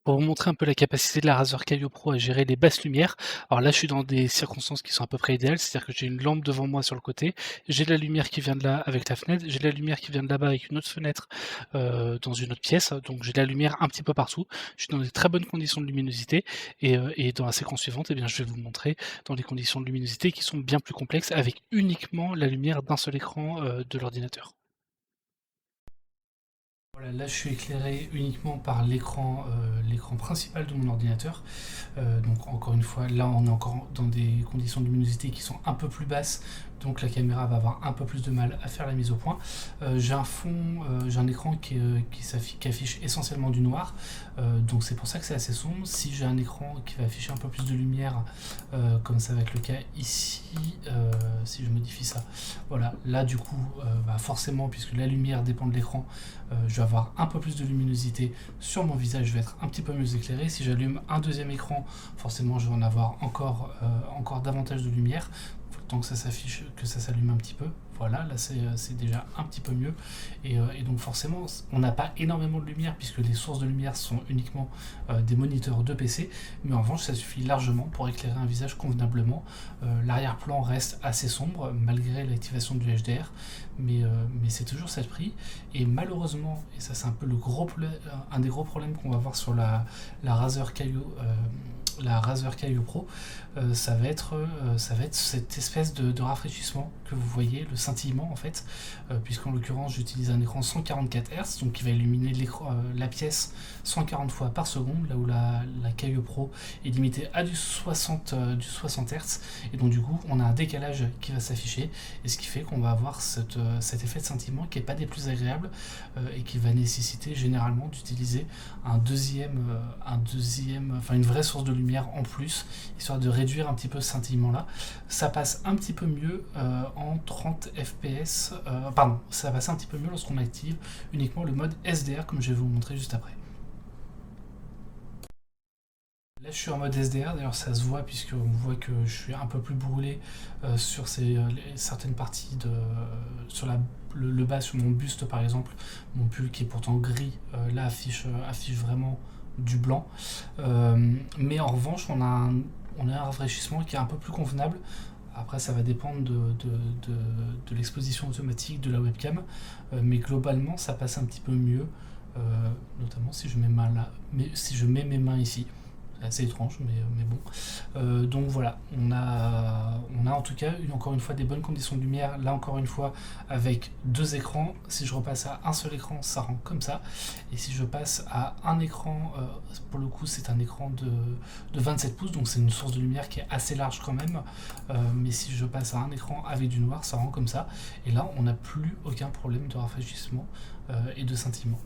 Pour vous montrer un peu la capacité de la Razer Kaio Pro à gérer les basses lumières, alors là, je suis dans des circonstances qui sont à peu près idéales, c'est-à-dire que j'ai une lampe devant moi sur le côté, j'ai de la lumière qui vient de là avec la fenêtre, j'ai de la lumière qui vient de là-bas avec une autre fenêtre, dans une autre pièce, donc j'ai de la lumière un petit peu partout. Je suis dans des très bonnes conditions de luminosité et dans la séquence suivante, eh bien, je vais vous montrer dans des conditions de luminosité qui sont bien plus complexes avec uniquement la lumière d'un seul écran, de l'ordinateur. Voilà, là je suis éclairé uniquement par l'écran principal de mon ordinateur. Donc encore une fois, là on est encore dans des conditions de luminosité qui sont un peu plus basses, donc la caméra va avoir un peu plus de mal à faire la mise au point. J'ai un écran qui affiche essentiellement du noir, donc c'est pour ça que c'est assez sombre. Si j'ai un écran qui va afficher un peu plus de lumière, comme ça va être le cas ici, si je modifie ça, voilà, là du coup, bah forcément, puisque la lumière dépend de l'écran, je vais avoir un peu plus de luminosité sur mon visage, je vais être un petit peu mieux éclairé. Si j'allume un deuxième écran, forcément je vais en avoir encore davantage de lumière. Faut le temps que ça s'affiche, que ça s'allume un petit peu. Voilà, là c'est déjà un petit peu mieux. Et donc forcément, on n'a pas énormément de lumière puisque les sources de lumière sont uniquement des moniteurs de PC. Mais en revanche, ça suffit largement pour éclairer un visage convenablement. L'arrière-plan reste assez sombre malgré l'activation du HDR. Mais c'est toujours ça le prix. Et malheureusement, et ça c'est un peu un des gros problèmes qu'on va voir sur la Razer Kaio Pro, ça va être cette espèce de rafraîchissement que vous voyez, le scintillement en fait, puisqu'en l'occurrence j'utilise un écran 144 Hz, donc qui va illuminer la pièce 140 fois par seconde, là où la Kaio Pro est limitée à du 60 Hz, et donc du coup on a un décalage qui va s'afficher, et ce qui fait qu'on va avoir cet effet de scintillement qui n'est pas des plus agréables, et qui va nécessiter généralement d'utiliser une vraie source de lumière en plus, histoire de réduire un petit peu ce scintillement là. Ça passe un petit peu mieux en 30 fps, pardon, ça passe un petit peu mieux lorsqu'on active uniquement le mode SDR comme je vais vous montrer juste après. Là, je suis en mode SDR, d'ailleurs ça se voit puisqu'on voit que je suis un peu plus brûlé sur certaines parties sur le bas, sur mon buste par exemple. Mon pull qui est pourtant gris, là affiche vraiment du blanc. Mais en revanche, on a un rafraîchissement qui est un peu plus convenable. Après, ça va dépendre de l'exposition automatique de la webcam, mais globalement, ça passe un petit peu mieux, notamment si je si je mets mes mains ici. C'est assez étrange, mais bon. Donc voilà, on a en tout cas encore une fois des bonnes conditions de lumière. Là encore une fois avec deux écrans. Si je repasse à un seul écran, ça rend comme ça. Et si je passe à un écran, pour le coup c'est un écran de 27 pouces, donc c'est une source de lumière qui est assez large quand même. Mais si je passe à un écran avec du noir, ça rend comme ça. Et là on n'a plus aucun problème de rafraîchissement et de scintillement.